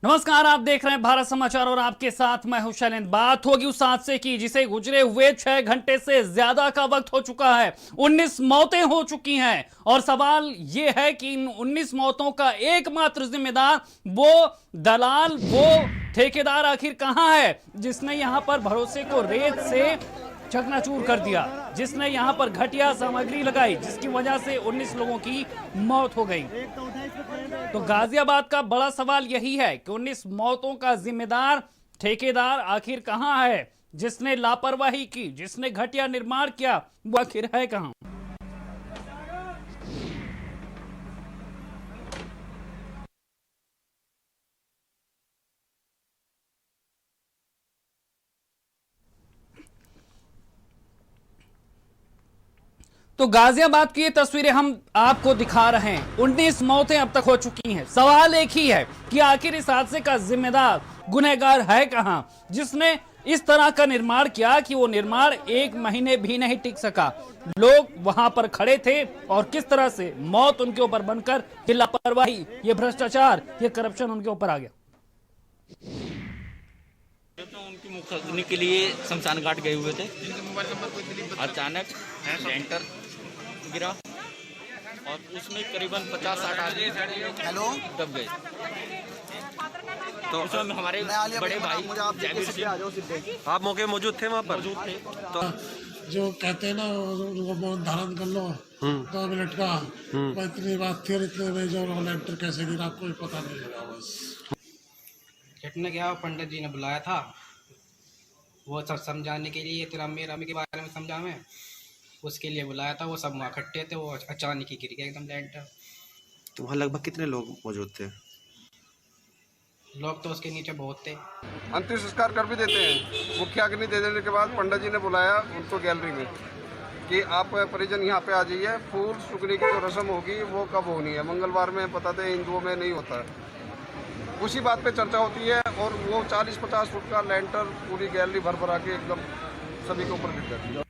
नमस्कार, आप देख रहे हैं भारत समाचार और आपके साथ मैं हूं शैलेंद्र। बात होगी उस हादसे की जिसे गुजरे हुए 6 घंटे से ज्यादा का वक्त हो चुका है। 19 मौतें हो चुकी हैं और सवाल यह है कि इन 19 मौतों का एकमात्र जिम्मेदार वो दलाल, वो ठेकेदार आखिर कहां है जिसने यहां पर भरोसे को रेत से चकनाचूर कर दिया, जिसने यहां पर घटिया सामग्री लगाई जिसकी वजह से 19 लोगों की मौत हो गई। तो गाजियाबाद का बड़ा सवाल यही है कि 19 मौतों का जिम्मेदार ठेकेदार आखिर कहां है, जिसने लापरवाही की, जिसने घटिया निर्माण किया, वो आखिर है कहां। तो गाजियाबाद की ये तस्वीरें हम आपको दिखा रहे हैं। 19 मौतें अब तक हो चुकी हैं। सवाल एक ही है कि आखिर इस हादसे का जिम्मेदार, गुनहगार है कहां, जिसने इस तरह का निर्माण किया कि वो निर्माण 1 महीने भी नहीं टिक सका। लोग वहां पर खड़े थे और किस तरह से मौत उनके ऊपर बनकर, ये लापरवाही, ये भ्रष्टाचार, ये करप्शन उनके ऊपर आ गया। तो उनकी मुखाग्नि के लिए शमशान घाट गए हुए थे, अचानक लेंटर गिरा और उसमें करीबन 50-60 आदमी दब गए। तो उसमें हमारे बड़े भाई जाबिर सिंह, आप मौके मौजूद थे, वहाँ पर मौजूद थे। तो जो कहते हैं ना उनको मौन धारण कर लो 2 मिनट का, इतनी बात थी और इतने में जो लेंटर कैसे गिरा कोई पता नहीं लगा। बस घटना क्या, पंडित जी ने बुलाया था वो सब समझाने के लिए, तेरा मेरा के बारे में समझा मैं, उसके लिए बुलाया था। वो सब वहाँ इकट्ठे थे, वो अचानक ही गिर गया एकदम लेंटर। तो वहाँ लगभग कितने लोग मौजूद थे? लोग तो उसके नीचे बहुत थे। अंतिम संस्कार कर भी देते हैं। मुख्याग्नि दे देने के बाद पंडित जी ने बुलाया उनको गैलरी में कि आप परिजन यहाँ पे आ जाइए, फूल सुखने की जो रस्म होगी वो कब होनी है। मंगलवार में पता थे, हिंदुओं में नहीं होता है। उसी बात पे चर्चा होती है और वो 40-50 फुट का लेंटर पूरी गैलरी भर भरा के एकदम सभी के ऊपर गिर जाती है।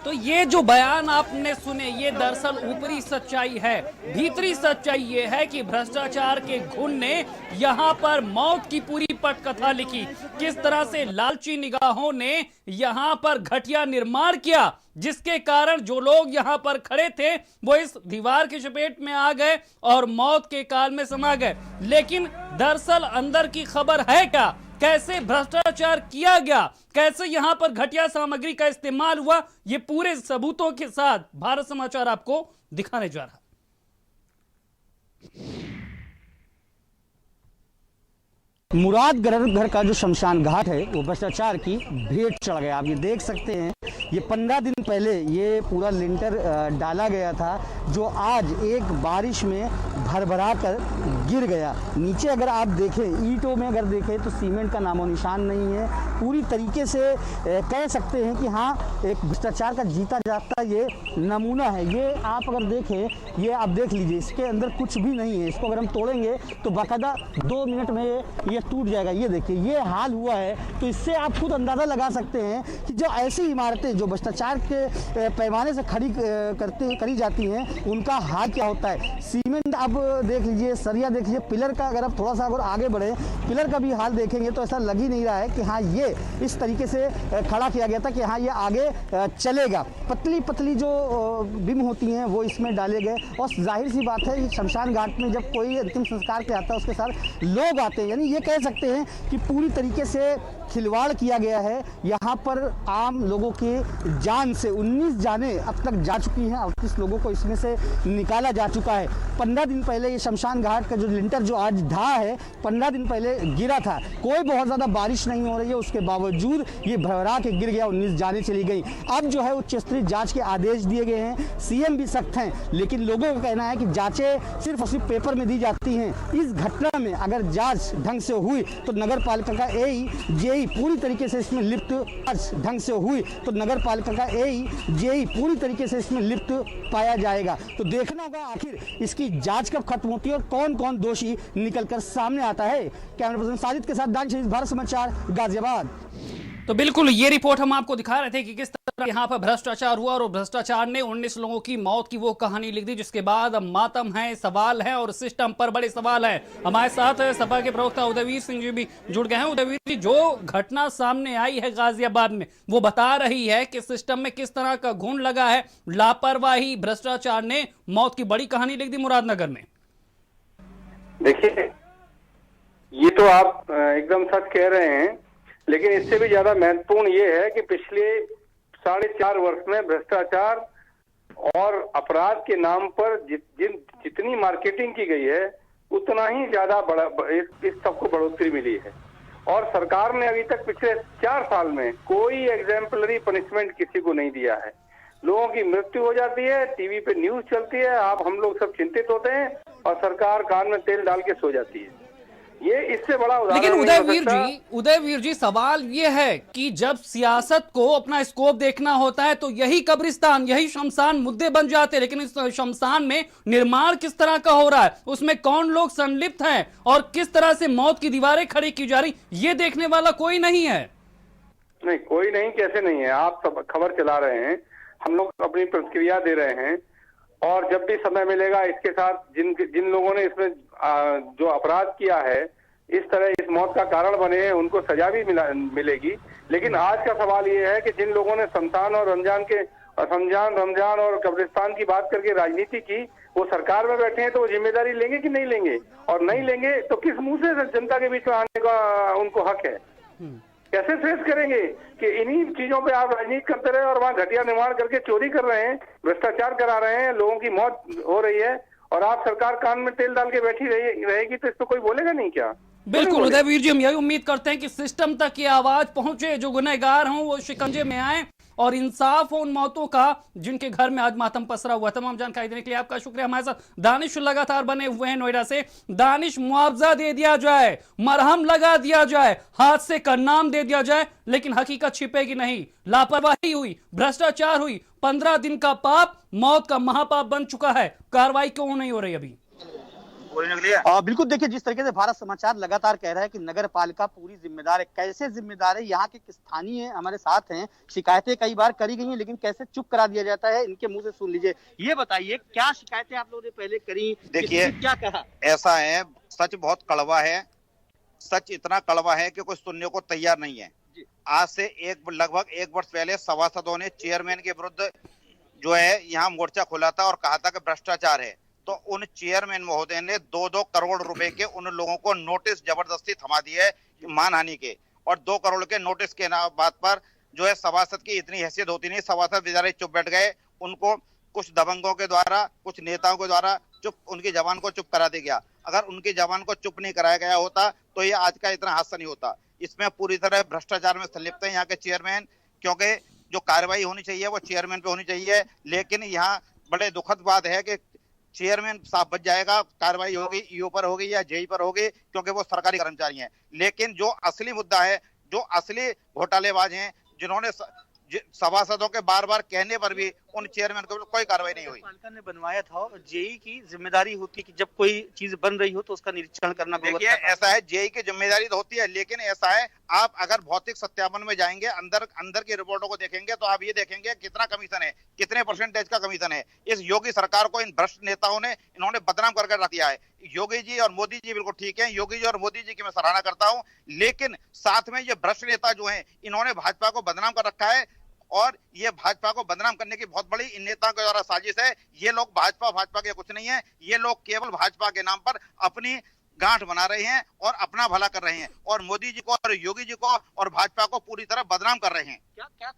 तो ये जो बयान आपने सुने, ये दरअसल ऊपरी सच्चाई है। भीतरी सच्चाई ये है कि भ्रष्टाचार के घुन ने यहाँ पर मौत की पूरी पटकथा लिखी। किस तरह से लालची निगाहों ने यहाँ पर घटिया निर्माण किया, जिसके कारण जो लोग यहाँ पर खड़े थे वो इस दीवार की चपेट में आ गए और मौत के काल में समा गए। लेकिन दरअसल अंदर की खबर है क्या, कैसे भ्रष्टाचार किया गया, कैसे यहां पर घटिया सामग्री का इस्तेमाल हुआ, ये पूरे सबूतों के साथ भारत समाचार आपको दिखाने जा रहा है। मुरादनगर का जो शमशान घाट है वो भ्रष्टाचार की भेंट चढ़ गया। आप ये देख सकते हैं, ये 15 दिन पहले ये पूरा लिंटर डाला गया था, जो आज एक बारिश में भरभरा कर गिर गया। नीचे अगर आप देखें, ईंटों में अगर देखें तो सीमेंट का नामो निशान नहीं है। पूरी तरीके से कह सकते हैं कि हाँ, एक भ्रष्टाचार का जीता जागता ये नमूना है। ये आप अगर देखें, ये आप देख लीजिए, इसके अंदर कुछ भी नहीं है। इसको अगर हम तोड़ेंगे तो बाकायदा 2 मिनट में ये टूट जाएगा। ये देखिए, ये हाल हुआ है। तो इससे आप खुद अंदाज़ा लगा सकते हैं कि जो ऐसी इमारतें जो भ्रष्टाचार के पैमाने से करी जाती हैं, उनका हाल क्या होता है। सीमेंट आप देख लीजिए, सरिया देख लीजिए, पिलर का अगर आप थोड़ा सा अगर आगे बढ़े, पिलर का भी हाल देखेंगे तो ऐसा लग ही नहीं रहा है कि हाँ, ये इस तरीके से खड़ा किया गया था कि हाँ, ये आगे चलेगा। पतली पतली जो बिम होती हैं वो इसमें डाले गए। और जाहिर सी बात है, शमशान घाट में जब कोई अंतिम संस्कार पे आता है, उसके साथ लोग आते हैं। यानी ये कह सकते हैं कि पूरी तरीके से खिलवाड़ किया गया है। यहाँ पर आम लोगों की जान से 19 जानें अब तक जा चुकी हैं, 38 लोगों को इसमें से निकाला जा चुका है। 15 दिन पहले ये शमशान घाट का जो लिंटर जो आज ढहा है, 15 दिन पहले गिरा था। कोई बहुत ज़्यादा बारिश नहीं हो रही है, उसके बावजूद ये भरभरा के गिर गया, 19 जानें चली गई। अब जो है उच्च स्तरीय जाँच के आदेश दिए गए हैं। सीएम भी सख्त हैं, लेकिन लोगों का कहना है कि जाँचें सिर्फ और सिर्फ पेपर में दी जाती हैं। इस घटना में अगर जाँच ढंग से हुई तो नगर पालिका का एई जेई पूरी तरीके से इसमें लिप्त ढंग से हुई तो नगर पालिका का एई जेई पूरी तरीके से इसमें लिप्त पाया जाएगा। तो देखना होगा आखिर इसकी जांच कब खत्म होती है और कौन कौन दोषी निकलकर सामने आता है। कैमरा पर्सन साजिद के साथ दानिश, भारत समाचार, गाजियाबाद। तो बिल्कुल ये रिपोर्ट हम आपको दिखा रहे थे कि किस तरह यहाँ पर भ्रष्टाचार हुआ और भ्रष्टाचार ने 19 लोगों की मौत की वो कहानी लिख दी, जिसके बाद मातम है, सवाल है और सिस्टम पर बड़े सवाल है। हमारे साथ सपा के प्रवक्ता उदयवीर सिंह जी भी जुड़ गए हैं। उदयवीर जी, जो घटना सामने आई है गाजियाबाद में, वो बता रही है कि सिस्टम में किस तरह का घुन लगा है, लापरवाही, भ्रष्टाचार ने मौत की बड़ी कहानी लिख दी मुरादनगर में। देखिए, ये तो आप एकदम सच कह रहे हैं, लेकिन इससे भी ज्यादा महत्वपूर्ण ये है कि पिछले 4.5 वर्ष में भ्रष्टाचार और अपराध के नाम पर जितनी मार्केटिंग की गई है, उतना ही ज्यादा बड़ा इस सबको बढ़ोतरी मिली है। और सरकार ने अभी तक पिछले 4 साल में कोई एग्जाम्पलरी पनिशमेंट किसी को नहीं दिया है। लोगों की मृत्यु हो जाती है, टीवी पे न्यूज चलती है, हम लोग सब चिंतित होते हैं और सरकार कान में तेल डाल के सो जाती है। ये इससे बड़ा उदाहरण। लेकिन उदयवीर जी, सवाल ये है कि जब सियासत को अपना स्कोप देखना होता है तो यही कब्रिस्तान, यही शमशान मुद्दे बन जाते हैं, लेकिन इस शमशान में निर्माण किस तरह का हो रहा है, उसमें कौन लोग संलिप्त हैं और किस तरह से मौत की दीवारें खड़ी की जा रही, ये देखने वाला कोई नहीं है। नहीं, कोई नहीं, कैसे नहीं है? आप सब खबर चला रहे हैं, हम लोग अपनी प्रतिक्रिया दे रहे हैं, और जब भी समय मिलेगा इसके साथ जिन लोगों ने इसमें जो अपराध किया है, इस तरह इस मौत का कारण बने हैं, उनको सजा भी मिलेगी। लेकिन आज का सवाल ये है कि जिन लोगों ने शमशान और रमजान और कब्रिस्तान की बात करके राजनीति की, वो सरकार में बैठे हैं, तो वो जिम्मेदारी लेंगे कि नहीं लेंगे? और नहीं लेंगे तो किस मुंह से जनता के बीच में आने का उनको हक है? कैसे फेस करेंगे कि इन्हीं चीजों पे आप राजनीति करते रहे और वहाँ घटिया निर्माण करके चोरी कर रहे हैं, भ्रष्टाचार करा रहे हैं, लोगों की मौत हो रही है, और आप सरकार कान में तेल डाल के बैठी रहेगी, तो इस पे कोई बोलेगा नहीं क्या? बिल्कुल उदयवीर जी, हम यही उम्मीद करते हैं कि सिस्टम तक ये आवाज पहुंचे, जो गुनहगार हों वो शिकंजे में आए और इंसाफ हो उन मौतों का जिनके घर में आज मातम पसरा हुआ। तमाम जानकारी देने के लिए आपका शुक्रिया। हमारे साथ दानिश लगातार बने हुए हैं नोएडा से। दानिश, मुआवजा दे दिया जाए, मरहम लगा दिया जाए, हादसे का नाम दे दिया जाए, लेकिन हकीकत छिपेगी नहीं। लापरवाही हुई, भ्रष्टाचार हुई, 15 दिन का पाप मौत का महापाप बन चुका है। कार्रवाई क्यों नहीं हो रही अभी? बिल्कुल, देखिए, जिस तरीके से भारत समाचार लगातार कह रहा है कि नगर पालिका पूरी जिम्मेदार है, कैसे जिम्मेदार है? यहाँ के स्थानीय हमारे साथ हैं, शिकायतें कई बार करी गई हैं, लेकिन कैसे चुप करा दिया जाता है, इनके मुंह से सुन लीजिए। ये बताइए, क्या शिकायतें आप लोगों ने पहले करी? देखिए, क्या कहा? ऐसा है, सच बहुत कड़वा है, सच इतना कड़वा है कि कोई सुनने को तैयार नहीं है। आज से लगभग 1 वर्ष पहले सभासदों ने चेयरमैन के विरुद्ध जो है यहाँ मोर्चा खोला था और कहा था कि भ्रष्टाचार है। तो उन चेयरमैन महोदय ने 2-2 करोड़ रुपए के उन लोगों को नोटिस जबरदस्ती थमा दिए मानहानि के, और 2 करोड़ के नोटिस के बात पर जो है सभासद की इतनी हैसियत होती नहीं, सभासद बेचारे चुप बैठ गए। उनको कुछ दबंगों के द्वारा, कुछ नेताओं के द्वारा उनकी जबान को चुप करा दिया गया। अगर उनकी जबान को चुप नहीं कराया गया होता तो ये आज का इतना हादसा नहीं होता। इसमें पूरी तरह भ्रष्टाचार में संलिप्त है यहाँ के चेयरमैन, क्योंकि जो कार्रवाई होनी चाहिए वो चेयरमैन पे होनी चाहिए। लेकिन यहाँ बड़े दुखद बात है कि चेयरमैन साफ बच जाएगा, कार्रवाई होगी ईओ पर होगी या जेई पर होगी, क्योंकि वो सरकारी कर्मचारी हैं। लेकिन जो असली मुद्दा है, जो असली घोटालेबाज हैं, जिन्होंने सभासदों के बार बार कहने पर भी उन चेयरमैन को कोई कार्रवाई नहीं हुई। पालिका ने बनवाया था, जेई की जिम्मेदारी होती है कि जब कोई चीज बन रही हो तो उसका निरीक्षण करना। देखिए, ऐसा है, जेई की जिम्मेदारी तो होती है, लेकिन ऐसा है, आप अगर भौतिक सत्यापन में जाएंगे, अंदर की रिपोर्टों को देखेंगे तो आप ये देखेंगे कितना कमीशन है, कितने परसेंटेज का कमीशन है। इस योगी सरकार को इन भ्रष्ट नेताओं ने इन्होंने बदनाम करके रख दिया है। योगी जी और मोदी जी बिल्कुल ठीक है, योगी जी और मोदी जी की मैं सराहना करता हूँ, लेकिन साथ में ये भ्रष्ट नेता जो है, इन्होंने भाजपा को बदनाम कर रखा है, और ये भाजपा को बदनाम करने की बहुत बड़ी इन नेताओं के द्वारा साजिश है। ये लोग भाजपा के कुछ नहीं है, ये लोग केवल भाजपा के नाम पर अपनी गांठ बना रहे हैं और अपना भला कर रहे हैं, और मोदी जी को और योगी जी को और भाजपा को पूरी तरह बदनाम कर रहे हैं।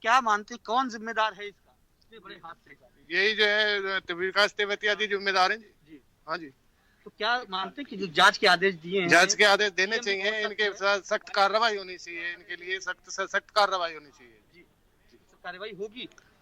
क्या मानते, कौन जिम्मेदार है इसका, इतने बड़े हादसे का? यही जो है विकास तेवतिया जी जिम्मेदार हैं जी। हाँ जी। तो क्या मानते कि जो जांच के आदेश दिए हैं, जांच के आदेश देने चाहिए, इनके सख्त कार्रवाई होनी चाहिए, इनके लिए सख्त कार्रवाई होनी चाहिए। कार्रवाई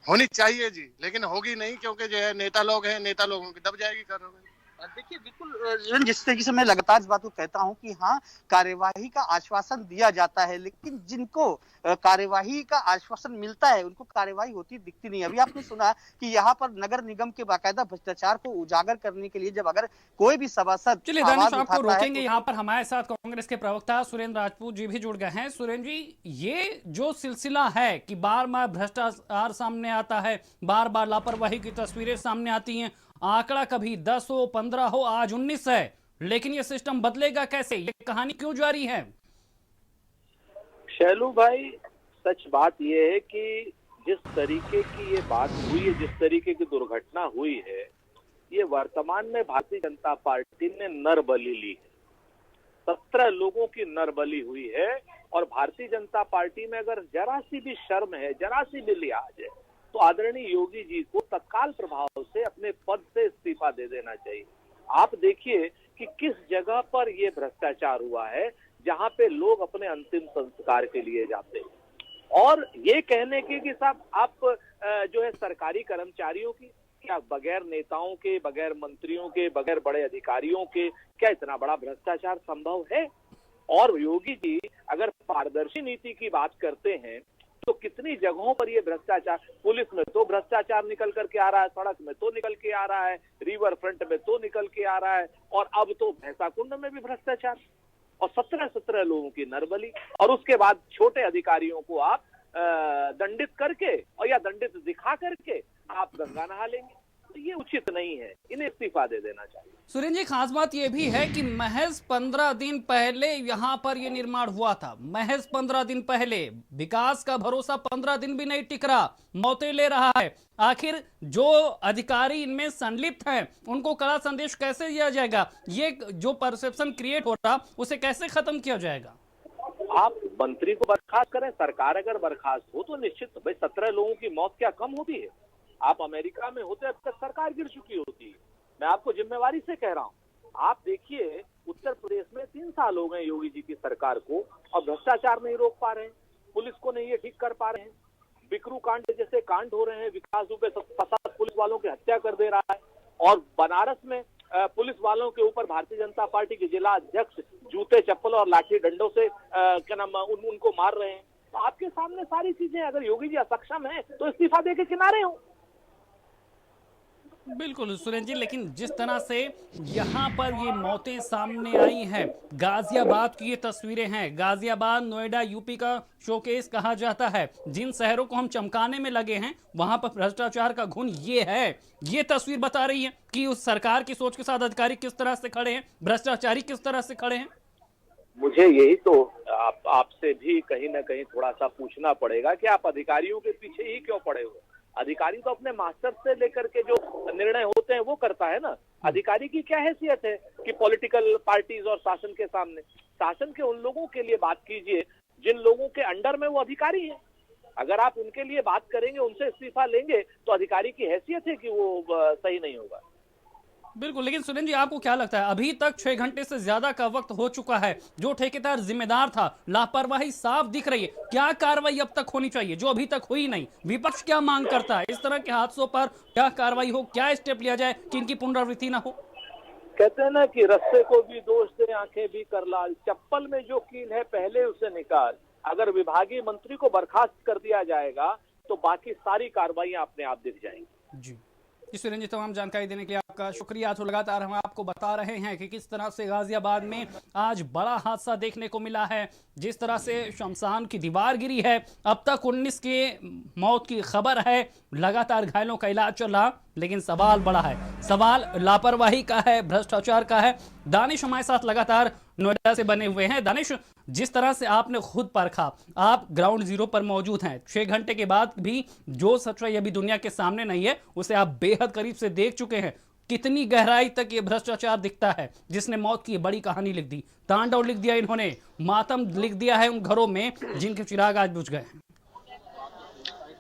होनी चाहिए जी, लेकिन होगी नहीं, क्योंकि जो है नेता लोग हैं, नेता लोगों की दब जाएगी कार्रवाई। देखिए बिल्कुल जिस तरीके से मैं लगातार इस बात को कहता हूं कि हाँ कार्यवाही का आश्वासन दिया जाता है, लेकिन जिनको कार्यवाही का आश्वासन मिलता है उनको कार्यवाही होती दिखती नहीं। अभी आपने सुना कि यहाँ पर नगर निगम के बाकायदा भ्रष्टाचार को उजागर करने के लिए जब अगर कोई भी सभासद चलिए दानिश आपको रोकेंगे। यहाँ पर हमारे साथ कांग्रेस के प्रवक्ता सुरेंद्र राजपूत जी भी जुड़ गए हैं। सुरेंद्र जी, ये जो सिलसिला है कि बार बार भ्रष्टाचार सामने आता है, बार बार लापरवाही की तस्वीरें सामने आती हैं, आंकड़ा कभी 10 हो 15 हो, आज 19 है, लेकिन ये सिस्टम बदलेगा कैसे? ये कहानी क्यों जारी है? शैलू भाई, सच बात यह है कि जिस तरीके की ये बात हुई है, जिस तरीके की दुर्घटना हुई है, ये वर्तमान में भारतीय जनता पार्टी ने नरबली ली है। 17 लोगों की नरबली हुई है और भारतीय जनता पार्टी में अगर जरा सी भी शर्म है, जरा सी भी लिहाज है, तो आदरणीय योगी जी को तत्काल प्रभाव से अपने पद से इस्तीफा दे देना चाहिए। आप देखिए कि किस जगह पर ये भ्रष्टाचार हुआ है जहां पे लोग अपने अंतिम संस्कार के लिए जाते हैं। और ये कहने की कि साहब आप जो है सरकारी कर्मचारियों की, क्या बगैर नेताओं के, बगैर मंत्रियों के, बगैर बड़े अधिकारियों के क्या इतना बड़ा भ्रष्टाचार संभव है? और योगी जी अगर पारदर्शी नीति की बात करते हैं तो कितनी जगहों पर ये भ्रष्टाचार, पुलिस में तो भ्रष्टाचार निकल करके आ रहा है, सड़क में तो निकल के आ रहा है, रिवर फ्रंट में तो निकल के आ रहा है, और अब तो भैंसाकुंड में भी भ्रष्टाचार, और 17 लोगों की नरबली, और उसके बाद छोटे अधिकारियों को आप दंडित करके और या दंडित दिखा करके आप गंगा नहा लेंगे। तो ये उचित नहीं है, इन्हें इस्तीफा दे देना चाहिए। सुरेंद्र जी, खास बात यह भी है कि महज 15 दिन पहले यहाँ पर यह निर्माण हुआ था। महज 15 दिन पहले विकास का भरोसा 15 दिन भी नहीं टिक रहा, मौतें ले रहा है। आखिर जो अधिकारी इनमें संलिप्त हैं उनको कड़ा संदेश कैसे दिया जाएगा? ये जो परसेप्शन क्रिएट हो रहा उसे कैसे खत्म किया जाएगा? आप मंत्री को बर्खास्त करें, सरकार अगर बर्खास्त हो तो निश्चित भाई 17 लोगों की मौत क्या कम होती है? आप अमेरिका में होते अब तक सरकार गिर चुकी होती है। मैं आपको जिम्मेवारी से कह रहा हूँ, आप देखिए उत्तर प्रदेश में 3 साल हो गए योगी जी की सरकार को और भ्रष्टाचार नहीं रोक पा रहे हैं, पुलिस को नहीं ये ठीक कर पा रहे हैं, बिकरू कांड जैसे कांड हो रहे हैं, विकास दुबे 7 पुलिस वालों की हत्या कर दे रहा है, और बनारस में पुलिस वालों के ऊपर भारतीय जनता पार्टी के जिला अध्यक्ष जूते चप्पल और लाठी डंडों से क्या नाम उनको मार रहे हैं। तो आपके सामने सारी चीजें, अगर योगी जी असक्षम है तो इस्तीफा दे के किनारे हो। बिल्कुल सुरेंद्र जी, लेकिन जिस तरह से यहाँ पर ये मौतें सामने आई हैं, गाजियाबाद की ये तस्वीरें हैं, गाजियाबाद नोएडा यूपी का शोकेस कहा जाता है, जिन शहरों को हम चमकाने में लगे हैं वहां पर भ्रष्टाचार का घुन ये है। ये तस्वीर बता रही है कि उस सरकार की सोच के साथ अधिकारी किस तरह से खड़े हैं, भ्रष्टाचारी किस तरह से खड़े हैं। मुझे यही तो आपसे भी कहीं ना कहीं थोड़ा सा पूछना पड़ेगा कि आप अधिकारियों के पीछे ही क्यों पड़े हुए? अधिकारी तो अपने मास्टर से लेकर के जो निर्णय होते हैं वो करता है ना। अधिकारी की क्या हैसियत है कि पॉलिटिकल पार्टीज और शासन के सामने? शासन के उन लोगों के लिए बात कीजिए जिन लोगों के अंडर में वो अधिकारी हैं। अगर आप उनके लिए बात करेंगे, उनसे इस्तीफा लेंगे, तो अधिकारी की हैसियत है कि वो सही नहीं होगा। बिल्कुल, लेकिन सुरेंद्र जी आपको क्या लगता है, अभी तक 6 घंटे से ज्यादा का वक्त हो चुका है, जो ठेकेदार जिम्मेदार था, लापरवाही साफ दिख रही है, क्या कार्रवाई अब तक होनी चाहिए जो अभी तक हुई नहीं? विपक्ष क्या मांग करता है? इस तरह के हादसों पर क्या कार्रवाई हो, क्या स्टेप लिया जाए कि इनकी पुनरावृत्ति ना हो? कहते हैं ना कि रस्से को भी दोष दे आंखें भी कर लाल, चप्पल में जो कील है पहले उसे निकाल। अगर विभागीय मंत्री को बर्खास्त कर दिया जाएगा तो बाकी सारी कार्रवाइयां अपने आप दिख जाएंगी। जी सुरेंद्र जी, तमाम जानकारी देने के लिए आपका शुक्रिया। तो लगातार हम आपको बता रहे हैं कि किस तरह से गाजियाबाद में आज बड़ा हादसा देखने को मिला है, जिस तरह से शमशान की दीवार गिरी है। अब तक 19 के मौत की खबर है, लगातार घायलों का इलाज चल रहा, लेकिन सवाल बड़ा है, सवाल लापरवाही का है, भ्रष्टाचार का है। दानिश हमारे साथ लगातार नोएडा से बने हुए हैं। दानिश, जिस तरह से आपने खुद परखा, आप ग्राउंड जीरो पर मौजूद हैं, 6 घंटे के बाद भी जो सच्चाई अभी दुनिया के सामने नहीं है उसे आप बेहद करीब से देख चुके हैं। कितनी गहराई तक ये भ्रष्टाचार दिखता है जिसने मौत की बड़ी कहानी लिख दी, तांडव लिख दिया, इन्होंने मातम लिख दिया है उन घरों में जिनके चिराग आज बुझ गए हैं।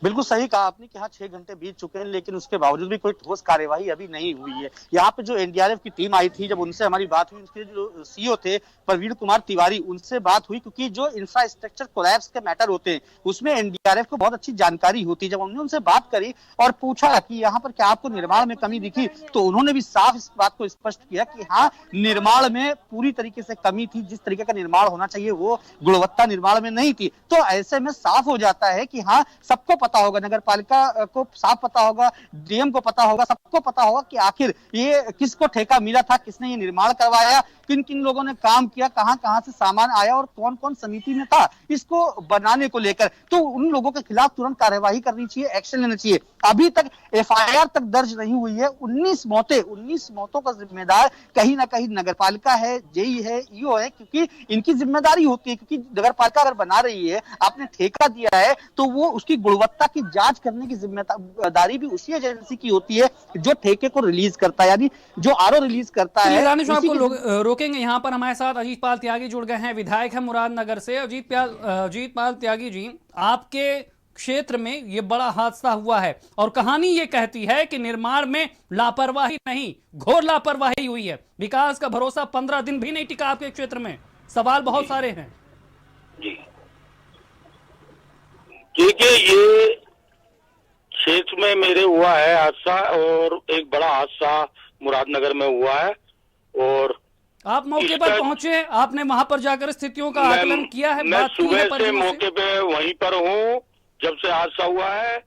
बिल्कुल सही कहा आपने कि हाँ 6 घंटे बीत चुके हैं, लेकिन उसके बावजूद भी कोई ठोस कार्यवाही अभी नहीं हुई है। यहाँ पे जो एनडीआरएफ की टीम आई थी, जब उनसे हमारी बात हुई, उनके जो सीईओ थे प्रवीण कुमार तिवारी, उनसे बात हुई, क्योंकि जो इंफ्रास्ट्रक्चर कोलैप्स के मैटर होते हैं उसमें एनडीआरएफ को बहुत अच्छी जानकारी होती है। जब हमने उनसे बात करी और पूछा कि यहाँ पर क्या आपको निर्माण में कमी दिखी, तो उन्होंने भी साफ इस बात को स्पष्ट किया कि हाँ, निर्माण में पूरी तरीके से कमी थी। जिस तरीके का निर्माण होना चाहिए वो गुणवत्ता निर्माण में नहीं थी। तो ऐसे में साफ हो जाता है कि हाँ, सबको पता होगा, नगर पालिका को साफ पता होगा, डीएम को पता होगा, सबको पता होगा कि आखिर ये किसको ठेका मिला था, किसने ये निर्माण करवाया, किन किन लोगों ने काम किया, कहां कहां से सामान आया और कौन कौन समिति में था इसको बनाने को लेकर। तो उन लोगों के खिलाफ तुरंत कार्यवाही करनी चाहिए, एक्शन लेना चाहिए। अभी तक एफआईआर तक दर्ज नहीं हुई है। 19 मौतों का जिम्मेदार कहीं ना कहीं नगर पालिका है, जेई है, ईओ है, क्योंकि इनकी जिम्मेदारी होती है। क्योंकि नगर पालिका अगर बना रही है, आपने ठेका दिया है, तो वो उसकी गुणवत्ता की जांच करने की जिम्मेदारी भी उसी एजेंसी की होती है जो ठेके को रिलीज करता है, यानी जो आरओ रिलीज करता है। रानीश आपको रोकेंगे। यहाँ पर हमारे साथ अजीत पाल त्यागी जुड़ गए हैं, विधायक है मुरादनगर से। अजीत पाल त्यागी जी, आपके क्षेत्र में ये बड़ा हादसा हुआ है और कहानी ये कहती है कि निर्माण में लापरवाही नहीं, घोर लापरवाही हुई है। विकास का भरोसा 15 दिन भी नहीं टिका आपके क्षेत्र में। सवाल बहुत सारे हैं। जी देखिए, ये क्षेत्र में मेरे हुआ है हादसा, और एक बड़ा हादसा मुरादनगर में हुआ है। और आप मौके पर पहुंचे, आपने वहां पर जाकर स्थितियों का आकलन किया है? मैं सुबह से मौके पे वहीं पर हूँ जब से हादसा हुआ है,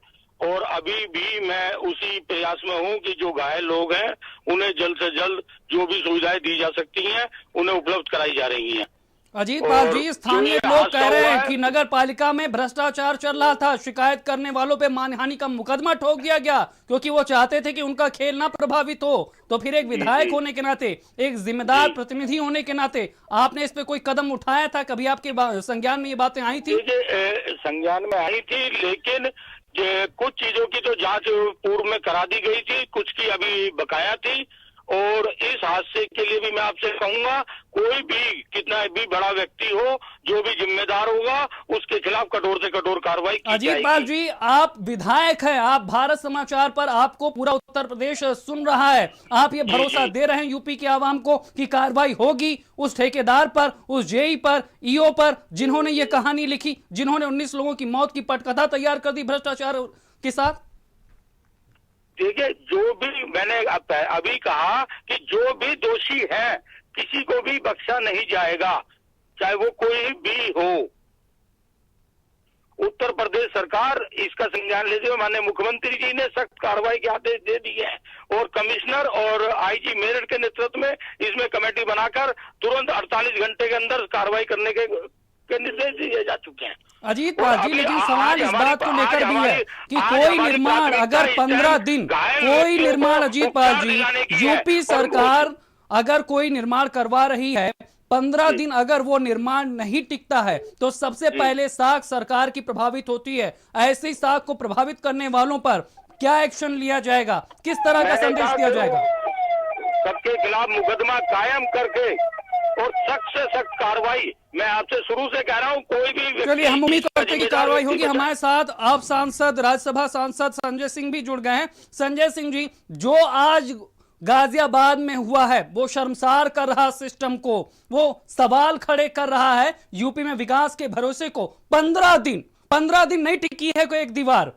और अभी भी मैं उसी प्रयास में हूँ कि जो घायल लोग हैं उन्हें जल्द से जल्द जो भी सुविधाएं दी जा सकती हैं उन्हें उपलब्ध कराई जा रही हैं। अजीत पाल जी, स्थानीय लोग कह रहे हैं कि नगर पालिका में भ्रष्टाचार चल रहा था, शिकायत करने वालों पे मानहानि का मुकदमा ठोक दिया गया क्योंकि वो चाहते थे कि उनका खेल ना प्रभावित हो। तो फिर एक विधायक होने के नाते, एक जिम्मेदार प्रतिनिधि होने के नाते आपने इस पे कोई कदम उठाया था? कभी आपके संज्ञान में ये बातें आई थी? संज्ञान में आई थी, लेकिन कुछ चीजों की तो जांच पूर्व में करा दी गई थी, कुछ की अभी बकाया थी। और इस हादसे के लिए भी मैं आपसे कहूंगा, कोई भी कितना भी बड़ा व्यक्ति हो, जो भी जिम्मेदार होगा उसके खिलाफ कठोर से कठोर कार्रवाई की जाएगी। अजीत पाल जी, आप विधायक हैं, आप भारत समाचार पर, आपको पूरा उत्तर प्रदेश सुन रहा है, आप ये भरोसा दे रहे हैं यूपी के आवाम को कि कार्रवाई होगी उस ठेकेदार पर, उस जेई पर, ईओ पर, जिन्होंने ये कहानी लिखी, जिन्होंने 19 लोगों की मौत की पटकथा तैयार कर दी भ्रष्टाचार के साथ? देखिए, जो भी मैंने अभी कहा कि जो भी दोषी है किसी को भी बख्शा नहीं जाएगा, चाहे वो कोई भी हो। उत्तर प्रदेश सरकार इसका संज्ञान लेते हुए माननीय मुख्यमंत्री जी ने सख्त कार्रवाई के आदेश दे दिए हैं और कमिश्नर और आईजी मेरठ के नेतृत्व में इसमें कमेटी बनाकर तुरंत 48 घंटे के अंदर कार्रवाई करने के निर्देश दिए जा चुके हैं। अजीत पाल जी, लेकिन सवाल इस बात को लेकर भी है कि कोई निर्माण अगर 15 दिन, कोई निर्माण, अजीत पाल जी, यूपी सरकार अगर कोई निर्माण करवा रही है, 15 दिन अगर वो निर्माण नहीं टिकता है तो सबसे पहले साख सरकार की प्रभावित होती है। ऐसी साख को प्रभावित करने वालों पर क्या एक्शन लिया जाएगा? किस तरह का संदेश दिया जाएगा? सबके खिलाफ मुकदमा कायम करके और सख्त से सख्त कार्रवाई, मैं आपसे शुरू से कह रहा हूं, कोई भी। चलिए, हम उम्मीद करते हैं कि कार्रवाई होगी। हमारे साथ आप सांसद, राज्यसभा सांसद संजय सिंह भी जुड़ गए हैं। संजय सिंह जी, जो आज गाजियाबाद में हुआ है वो शर्मसार कर रहा सिस्टम को, वो सवाल खड़े कर रहा है यूपी में विकास के भरोसे को। 15 दिन नहीं टिकी है कोई एक दीवार।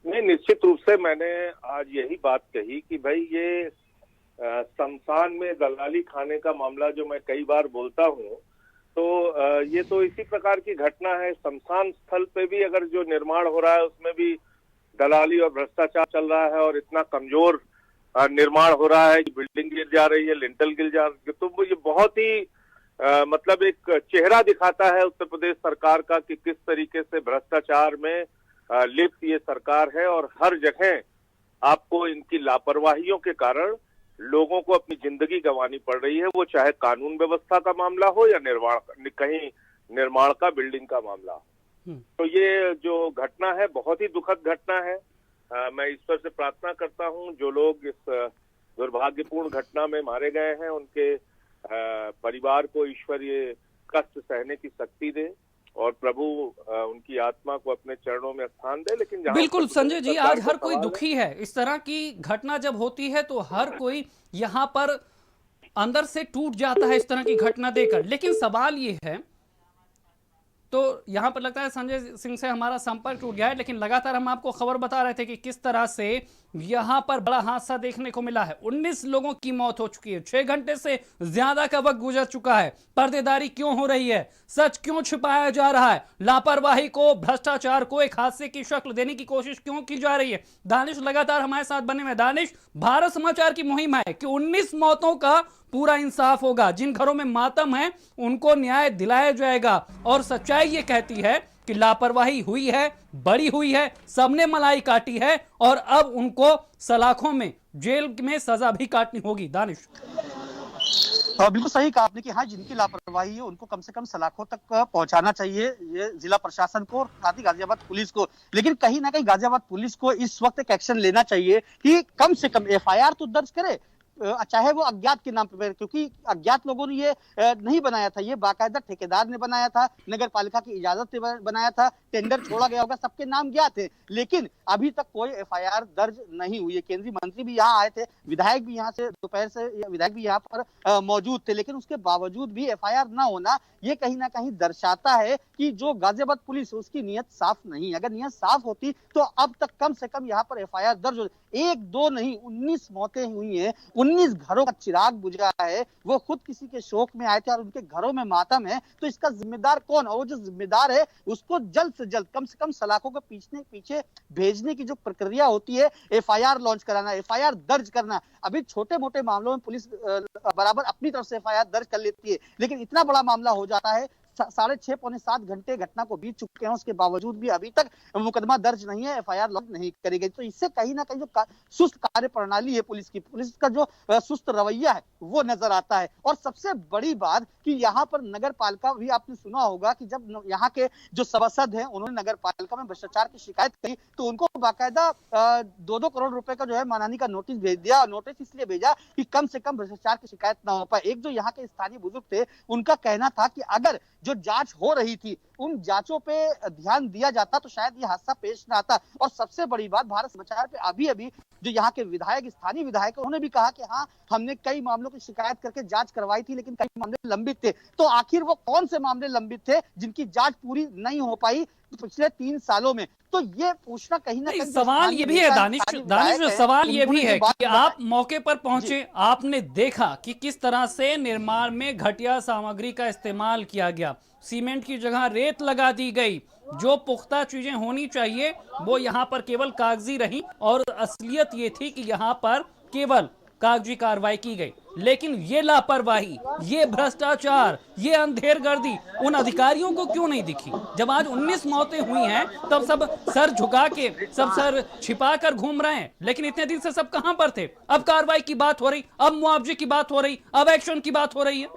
नहीं, निश्चित रूप से मैंने आज यही बात कही कि भाई ये शमशान में दलाली खाने का मामला जो मैं कई बार बोलता हूँ, तो ये तो इसी प्रकार की घटना है। शमशान स्थल पे भी अगर जो निर्माण हो रहा है उसमें भी दलाली और भ्रष्टाचार चल रहा है और इतना कमजोर निर्माण हो रहा है, बिल्डिंग गिर जा रही है, लिंटल गिर जा रही है, तो ये बहुत ही मतलब एक चेहरा दिखाता है उत्तर प्रदेश सरकार का कि किस तरीके से भ्रष्टाचार में लिप्त ये सरकार है। और हर जगह आपको इनकी लापरवाहियों के कारण लोगों को अपनी जिंदगी गंवानी पड़ रही है, वो चाहे कानून व्यवस्था का मामला हो या कहीं निर्माण का, बिल्डिंग का मामला हो। तो ये जो घटना है बहुत ही दुखद घटना है। मैं ईश्वर से प्रार्थना करता हूं जो लोग इस दुर्भाग्यपूर्ण घटना में मारे गए हैं उनके परिवार को ईश्वर ये कष्ट सहने की शक्ति दे और प्रभु उनकी आत्मा को अपने चरणों में स्थान दे। लेकिन बिल्कुल संजय जी, आज हर कोई दुखी है। इस तरह की घटना जब होती है तो हर कोई यहाँ पर अंदर से टूट जाता है इस तरह की घटना देखकर। लेकिन सवाल ये है, तो यहां पर लगता है संजय सिंह से हमारा संपर्क टूट गया है, लेकिन लगातार हम आपको खबर बता रहे थे कि किस तरह से यहां पर बड़ा हादसा देखने को मिला है। 19 लोगों की मौत हो चुकी है, 6 घंटे से ज्यादा का वक्त गुजर चुका है। पर्देदारी क्यों हो रही है? सच क्यों छिपाया जा रहा है? लापरवाही को, भ्रष्टाचार को एक हादसे की शक्ल देने की कोशिश क्यों की जा रही है? दानिश लगातार हमारे साथ बने हुए। दानिश, भारत समाचार की मुहिम है कि 19 मौतों का पूरा इंसाफ होगा, जिन घरों में मातम है उनको न्याय दिलाया जाएगा, और सच्चाई ये कहती है कि लापरवाही हुई है, बड़ी हुई है, सबने मलाई काटी है, और अब उनको सलाखों में, जेल में सजा भी काटनी होगी। दानिश, बिल्कुल सही कहा आपने कि हाँ, जिनकी लापरवाही है उनको कम से कम सलाखों तक पहुंचाना चाहिए, ये जिला प्रशासन को और साथ ही गाजियाबाद पुलिस को। लेकिन कहीं ना कहीं गाजियाबाद पुलिस को इस वक्त एक एक्शन लेना चाहिए कि कम से कम FIR तो दर्ज करे, चाहे वो अज्ञात के नाम पे, क्योंकि अज्ञात लोगों ने ये नहीं बनाया था, ये बाकायदा ठेकेदार ने बनाया था, नगर पालिका की इजाजत से बनाया था, टेंडर छोड़ा गया होगा, सबके नाम ज्ञात है, लेकिन अभी तक कोई FIR दर्ज नहीं हुई है। केंद्रीय मंत्री भी यहाँ आए थे, विधायक भी यहाँ से दोपहर से विधायक भी यहाँ पर मौजूद थे, लेकिन उसके बावजूद भी FIR ना होना ये कहीं ना कहीं दर्शाता है कि जो गाजियाबाद पुलिस उसकी नीयत साफ नहीं। अगर नीयत साफ होती तो अब तक कम से कम यहाँ पर FIR दर्ज हो। 1-2 नहीं, 19 मौतें हुई हैं, 19 घरों का चिराग बुझा है। वो खुद किसी के शोक में आए थे और उनके घरों में मातम है, तो इसका जिम्मेदार कौन? और वो जो जिम्मेदार है उसको जल्द से जल्द कम से कम सलाखों के पीछे भेजने की जो प्रक्रिया होती है, FIR लॉन्च कराना, FIR दर्ज करना। अभी छोटे मोटे मामलों में पुलिस बराबर अपनी तरफ से FIR दर्ज कर लेती है, लेकिन इतना बड़ा मामला हो जाता है, 6:30 पौने 7 घंटे घटना को बीत चुके हैं, उसके बावजूद भी अभी तक मुकदमा दर्ज नहीं है, FIR लॉन्च नहीं करी गई। तो इससे कहीं ना कहीं जो सुस्त कार्य प्रणाली है पुलिस की, पुलिस का जो सुस्त रवैया है वो नजर आता है। और सबसे बड़ी बात कि यहाँ पर नगर पालिका भी, आपने सुना होगा कि जब यहाँ के जो सभासद हैं उन्होंने नगर पालिका में भ्रष्टाचार की शिकायत करी तो उनको बाकायदा 2-2 करोड़ रुपए का जो है मानहानि का नोटिस भेज दिया। नोटिस इसलिए भेजा कि कम से कम भ्रष्टाचार की शिकायत ना हो पाए। एक जो यहाँ के स्थानीय बुजुर्ग थे, उनका कहना था कि अगर जो जांच हो रही थी उन जांचों पे ध्यान दिया जाता तो शायद ये हादसा पेश ना आता। और सबसे बड़ी बात, भारत समाचार पे अभी जो यहाँ के विधायक, स्थानीय विधायक, उन्होंने भी कहा कि हाँ, हमने कई मामलों की शिकायत करके जांच करवाई थी, लेकिन कई मामले लंबित थे। तो आखिर वो कौन से मामले लंबित थे जिनकी जांच पूरी नहीं हो पाई पिछले 3 सालों में? तो ये पूछना कहीं ना कहीं सवाल ये भी है दानिश, सवाल ये भी है कि आप मौके पर पहुंचे, आपने देखा कि किस तरह से निर्माण में घटिया सामग्री का इस्तेमाल किया गया, सीमेंट की जगह रेत लगा दी गई, जो पुख्ता चीजें होनी चाहिए वो यहाँ पर केवल कागजी रही, और असलियत ये थी कि यहाँ पर केवल कागजी कार्रवाई की गई। लेकिन ये लापरवाही, ये भ्रष्टाचार, ये अंधेरगर्दी उन अधिकारियों को क्यों नहीं दिखी? जब आज 19 मौतें हुई हैं तब सब सर झुका के, सब सर छिपा कर घूम रहे हैं, लेकिन इतने दिन से सब कहां पर थे? अब कार्रवाई की बात हो रही, अब मुआवजे की बात हो रही, अब एक्शन की बात हो रही है।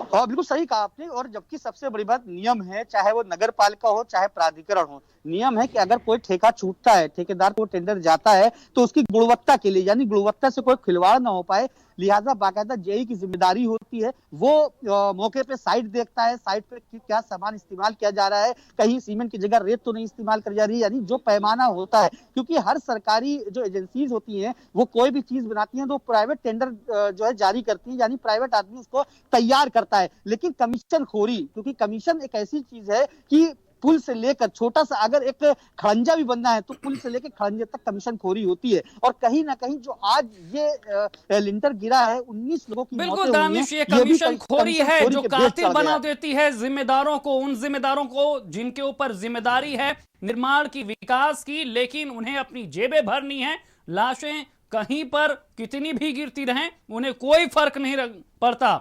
और बिल्कुल सही कहा आपने। और जबकि सबसे बड़ी बात, नियम है, चाहे वो नगर पालिका हो चाहे प्राधिकरण हो, नियम है कि अगर कोई ठेका छूटता है, ठेकेदार को टेंडर जाता है, तो उसकी गुणवत्ता के लिए, यानी गुणवत्ता से कोई खिलवाड़ ना हो पाए, लिहाजा बाकायदा जेई की जिम्मेदारी होती है। वो मौके पे साइट देखता है, साइट पे क्या सामान इस्तेमाल किया जा रहा है, कहीं सीमेंट की जगह रेत तो नहीं इस्तेमाल कर जा रही है, यानी जो पैमाना होता है। क्योंकि हर सरकारी जो एजेंसीज होती हैं वो कोई भी चीज बनाती हैं तो प्राइवेट टेंडर जो है जारी करती है, यानी प्राइवेट आदमी उसको तैयार करता है। लेकिन कमीशन खोरी, क्योंकि कमीशन एक ऐसी चीज है कि पुल से लेकर छोटा सा अगर एक खड़ंजा भी बनना है तो पुल से लेकर खड़ंजे तक कमीशन खोरी होती है। और कहीं ना कहीं जो आज ये लिंटर गिरा है, 19 लोगों की बिल्कुल दानिश, ये कमीशन खोरी है जो कातिल बना देती है जिम्मेदारों को, उन जिम्मेदारों को जिनके ऊपर जिम्मेदारी है निर्माण की, विकास की, लेकिन उन्हें अपनी जेबें भरनी है। लाशें कहीं पर कितनी भी गिरती रहें उन्हें कोई फर्क नहीं पड़ता।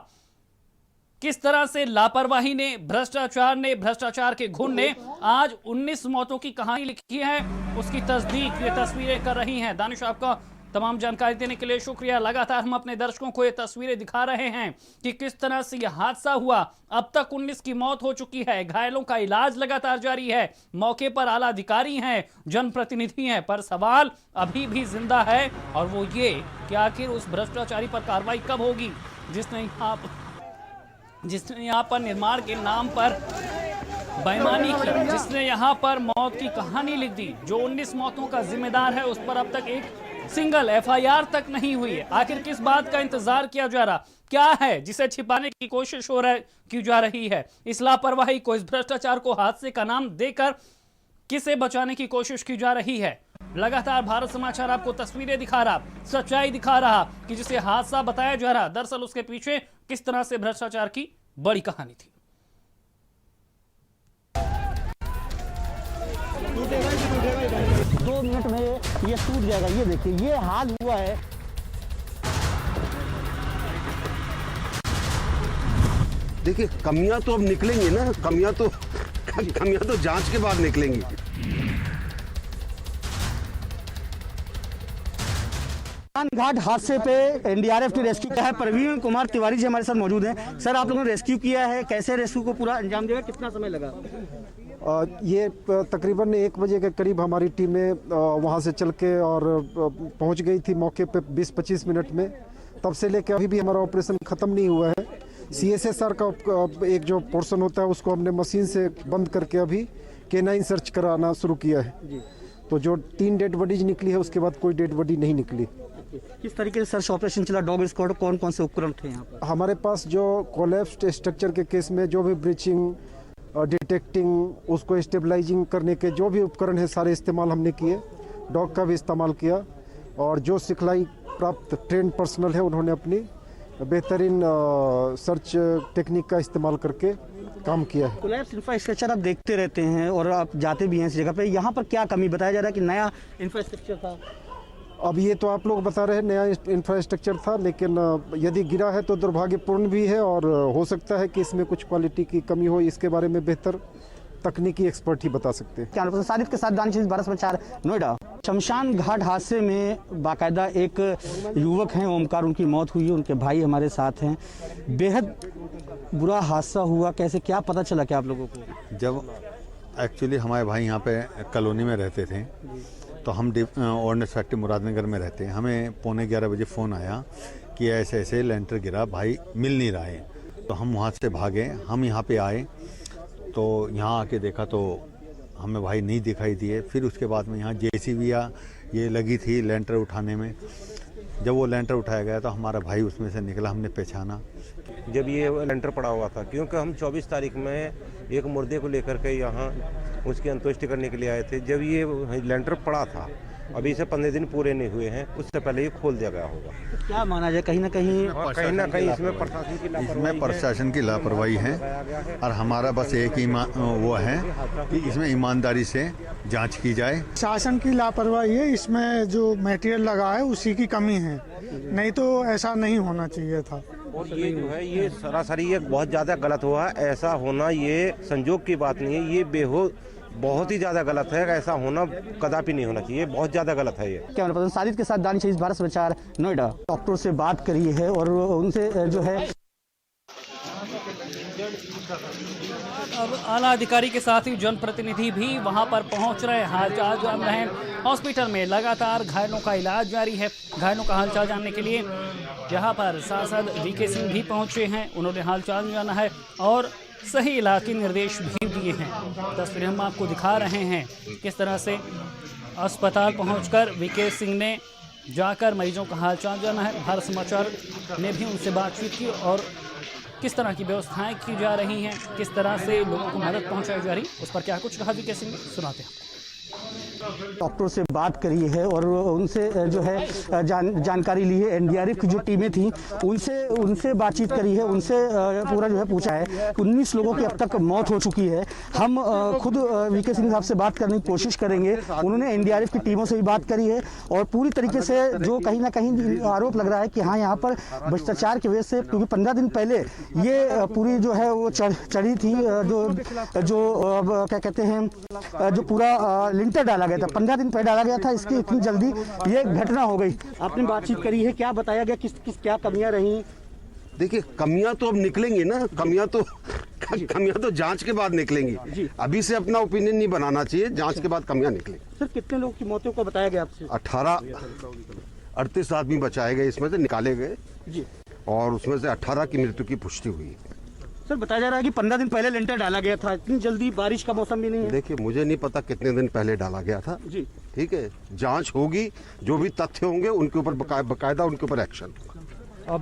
किस तरह से लापरवाही ने, भ्रष्टाचार ने, भ्रष्टाचार के घुन ने आज 19 मौतों की कहानी लिखी है, उसकी तस्दीक ये तस्वीरें कर रही हैं। दानिश, आपका तमाम जानकारी देने के लिए शुक्रिया। लगातार हम अपने दर्शकों को ये तस्वीरें दिखा रहे हैं कि किस तरह से यह हादसा हुआ। अब तक 19 की मौत हो चुकी है, घायलों का इलाज लगातार जारी है, मौके पर आला अधिकारी हैं, जनप्रतिनिधि हैं, पर सवाल अभी भी जिंदा है, और वो ये कि आखिर उस भ्रष्टाचारी पर कार्रवाई कब होगी जिसने यहाँ जिसने यहाँ पर निर्माण के नाम पर बेईमानी की, जिसने यहाँ पर मौत की कहानी लिख दी, जो 19 मौतों का जिम्मेदार है, उस पर अब तक एक सिंगल एफआईआर तक नहीं हुई है। आखिर किस बात का इंतजार किया जा रहा, क्या है जिसे छिपाने की कोशिश की जा रही है? इस लापरवाही को, इस भ्रष्टाचार को हादसे का नाम देकर किसे बचाने की कोशिश की जा रही है? लगातार भारत समाचार आपको तस्वीरें दिखा रहा, सच्चाई दिखा रहा कि जिसे हादसा बताया जा रहा, दरअसल उसके पीछे किस तरह से भ्रष्टाचार की बड़ी कहानी थी। 2 मिनट में ये टूट जाएगा। ये देखिए, ये हाल हुआ है। देखिए, कमियां तो अब निकलेंगी ना, कमियां तो जांच के बाद निकलेंगी। घाट हादसे पे एनडीआरएफ ने रेस्क्यू किया है। प्रवीण कुमार तिवारी जी हमारे साथ मौजूद हैं। सर, आप लोगों ने रेस्क्यू किया है, कैसे रेस्क्यू को पूरा अंजाम दिया, कितना समय लगा? ये तकरीबन 1 बजे के करीब हमारी टीमें वहाँ से चल के और पहुँच गई थी मौके पे 20-25 मिनट में। तब से लेकर अभी भी हमारा ऑपरेशन ख़त्म नहीं हुआ है। CSSR का एक जो पोर्शन होता है उसको हमने मशीन से बंद करके अभी K9 सर्च कराना शुरू किया है। तो जो 3 डेड बॉडीज निकली है, उसके बाद कोई डेड बॉडी नहीं निकली। किस तरीके से सर्च ऑपरेशन चला? डॉग स्क्वाड, कौन कौन से उपकरण थे यहाँ पर? हमारे पास जो कोलैप्स्ड स्ट्रक्चर के केस में जो भी ब्रीचिंग, डिटेक्टिंग, उसको स्टेबलाइजिंग करने के जो भी उपकरण है सारे इस्तेमाल हमने किए। डॉग का भी इस्तेमाल किया और जो सिखलाई प्राप्त ट्रेंड पर्सनल है उन्होंने अपनी बेहतरीन सर्च टेक्निक का इस्तेमाल करके काम किया है। कोलैप्स इंफ्रास्ट्रक्चर आप देखते रहते हैं और आप जाते भी हैं इस जगह पे, यहाँ पर क्या कमी बताया जा रहा है कि नया इंफ्रास्ट्रक्चर था? अब ये तो आप लोग बता रहे हैं नया इंफ्रास्ट्रक्चर था, लेकिन यदि गिरा है तो दुर्भाग्यपूर्ण भी है और हो सकता है कि इसमें कुछ क्वालिटी की कमी हो। इसके बारे में बेहतर तकनीकी एक्सपर्ट ही बता सकते हैं। कैमरा पर्सन साजिद के साथ दानिश, भारत समाचार, नोएडा। शमशान घाट हादसे में बाकायदा एक युवक हैं ओमकार, उनकी मौत हुई है, उनके भाई हमारे साथ हैं। बेहद बुरा हादसा हुआ, कैसे, क्या पता चला क्या आप लोगों को? जब एक्चुअली हमारे भाई यहाँ पे कॉलोनी में रहते थे, तो हम ऑर्डिनेंस फैक्ट्री मुरादनगर में रहते हैं। हमें 11:15 बजे फ़ोन आया कि ऐसे ऐसे लेंटर गिरा, भाई मिल नहीं रहा है। तो हम वहाँ से भागे, हम यहाँ पे आए, तो यहाँ आके देखा तो हमें भाई नहीं दिखाई दिए। फिर उसके बाद में यहाँ JCB ये लगी थी लेंटर उठाने में। जब वो लेंटर उठाया गया तो हमारा भाई उसमें से निकला, हमने पहचाना। जब ये लेंटर पड़ा हुआ था, क्योंकि हम 24 तारीख में एक मुर्दे को लेकर के यहाँ उसकी अंत्येष्टि करने के लिए आए थे। जब ये लेंटर पड़ा था, अभी से 15 दिन पूरे नहीं हुए हैं, उससे पहले ये खोल दिया गया होगा। तो क्या माना जाए, कहीं ना कहीं इसमें प्रशासन की लापरवाही है और हमारा बस एक ही वो है कि इसमें ईमानदारी से जांच की जाए। शासन की लापरवाही है, इसमें जो मटेरियल लगा है उसी की कमी है, नहीं तो ऐसा नहीं होना चाहिए था। और ये जो है ये सरासरी ये बहुत ज़्यादा गलत हुआ है। ऐसा होना ये संजोग की बात नहीं है, ये बहुत ही ज़्यादा गलत है। ऐसा होना कदापि नहीं होना चाहिए, बहुत ज़्यादा गलत है ये। कैमरा पर्सन साजिद के साथ दानिश, भारत समाचार, नोएडा। डॉक्टर से बात करी है और उनसे जो है अब आला अधिकारी के साथ ही जनप्रतिनिधि भी वहां पर पहुंच रहे हैं, हालचाल जान रहे हैं। हॉस्पिटल में लगातार घायलों का इलाज जारी है। घायलों का हालचाल जानने के लिए यहाँ पर सांसद VK सिंह भी पहुंचे हैं, उन्होंने हालचाल जाना है और सही इलाज के निर्देश भी दिए हैं। तस्वीरें हम आपको दिखा रहे हैं किस तरह से अस्पताल पहुंचकर VK सिंह ने जाकर मरीजों का हालचाल जाना है। भारत समाचार ने भी उनसे बातचीत की और किस तरह की व्यवस्थाएं की जा रही हैं, किस तरह से लोगों को मदद पहुंचाई जा रही, उस पर क्या कुछ कहा VK सिंह ने, सुनाते हैं। डॉक्टर से बात करी है और उनसे जो है जानकारी ली है। एनडीआरएफ की जो टीमें थी उनसे बातचीत करी है, उनसे पूरा जो है पूछा है। 19 लोगों की अब तक मौत हो चुकी है। हम खुद VK सिंह साहब से बात करने की कोशिश करेंगे। उन्होंने एनडीआरएफ की टीमों से भी बात करी है और पूरी तरीके से जो कहीं ना कहीं आरोप लग रहा है कि हाँ यहाँ पर भ्रष्टाचार की वजह से, क्योंकि 15 दिन पहले ये पूरी जो है वो चढ़ी थी, जो क्या कहते हैं, जो पूरा लिंटर डाला गया था, 15 दिन पहले डाला गया था। इसकी इतनी जल्दी ये घटना हो गई। आपने बातचीत करी है, क्या बताया गया, किस क्या कमियां रही? देखिए, कमियां तो अब निकलेंगी ना, कमियां तो जांच के बाद निकलेंगी। अभी से अपना ओपिनियन नहीं बनाना चाहिए, जांच के बाद कमियां निकलेंगी। सर, कितने लोगों की मौतों को बताया गया आपसे? 38 आदमी बचाए गए, इसमें से निकाले गए जी, और उसमें से 18 की मृत्यु की पुष्टि हुई। सर बताया जा रहा है कि 15 दिन पहले लेंटर डाला गया था, इतनी जल्दी बारिश का मौसम भी नहीं है। देखिए मुझे नहीं पता कितने दिन पहले डाला गया था जी, ठीक है, जांच होगी, जो भी तथ्य होंगे उनके ऊपर बकायदा उनके ऊपर एक्शन।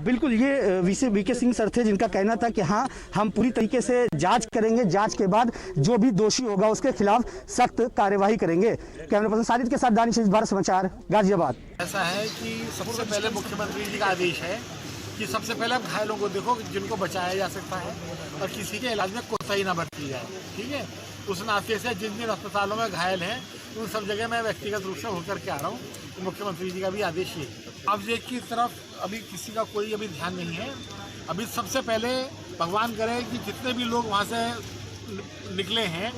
बिल्कुल, ये वीके सिंह सर थे जिनका कहना था कि हाँ हम पूरी तरीके से जांच करेंगे, जांच के बाद जो भी दोषी होगा उसके खिलाफ सख्त कार्यवाही करेंगे। कैमरा पर्सन साजिद के साथ दानिश, भारत समाचार, गाजियाबाद। ऐसा है कि सबसे पहले मुख्यमंत्री जी का आदेश है कि सबसे पहले आप घायलों को देखो जिनको बचाया जा सकता है और किसी के इलाज में कोताही ना बरती जाए, ठीक है। उस नाते से जिन जिन अस्पतालों में घायल हैं उन सब जगह मैं व्यक्तिगत रूप से होकर के आ रहा हूँ। तो मुख्यमंत्री जी का भी आदेश ये है। अब एक की तरफ अभी किसी का कोई अभी ध्यान नहीं है। अभी सबसे पहले भगवान करे कि जितने भी लोग वहाँ से निकले हैं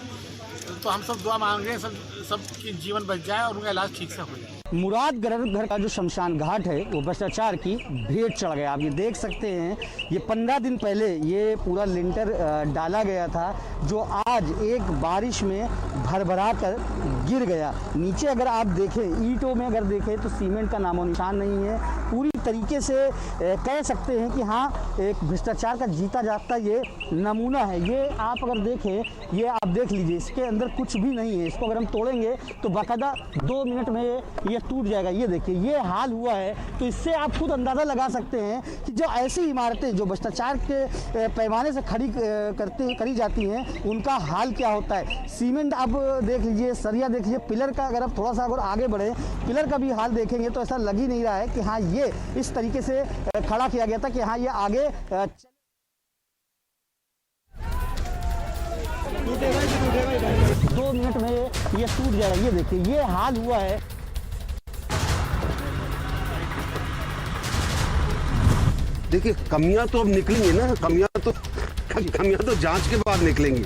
तो हम सब दुआ मांग रहे हैं सबकी जीवन बच जाए और उनका इलाज ठीक से हो जाए। मुरादनगर का जो शमशान घाट है वो भ्रष्टाचार की भेंट चढ़ गया। आप ये देख सकते हैं, ये 15 दिन पहले ये पूरा लिंटर डाला गया था, जो आज एक बारिश में भरभरा कर गिर गया। नीचे अगर आप देखें, ईंटों में अगर देखें तो सीमेंट का नामो निशान नहीं है। पूरी तरीके से कह सकते हैं कि हाँ एक भ्रष्टाचार का जीता जागता ये नमूना है। ये आप अगर देखें, ये आप देख लीजिए, इसके अंदर कुछ भी नहीं है। इसको अगर हम तोड़ेंगे तो बाकायदा 2 मिनट में ये टूट जाएगा। ये देखिए, ये हाल हुआ है। तो इससे आप खुद अंदाज़ा लगा सकते हैं कि जो ऐसी इमारतें जो भ्रष्टाचार के पैमाने से करी जाती हैं उनका हाल क्या होता है। सीमेंट आप देख लीजिए, सरिया देख लीजिए, पिलर का अगर आप थोड़ा सा अगर आगे बढ़े, पिलर का भी हाल देखेंगे तो ऐसा लग ही नहीं रहा है कि हाँ ये इस तरीके से खड़ा किया गया था कि हाँ ये आगे 2 मिनट में ये टूट जाएगा। ये देखिए, ये हाल हुआ है। देखिए कमियां तो अब निकलेंगी ना, कमियां तो जांच के बाद निकलेंगी।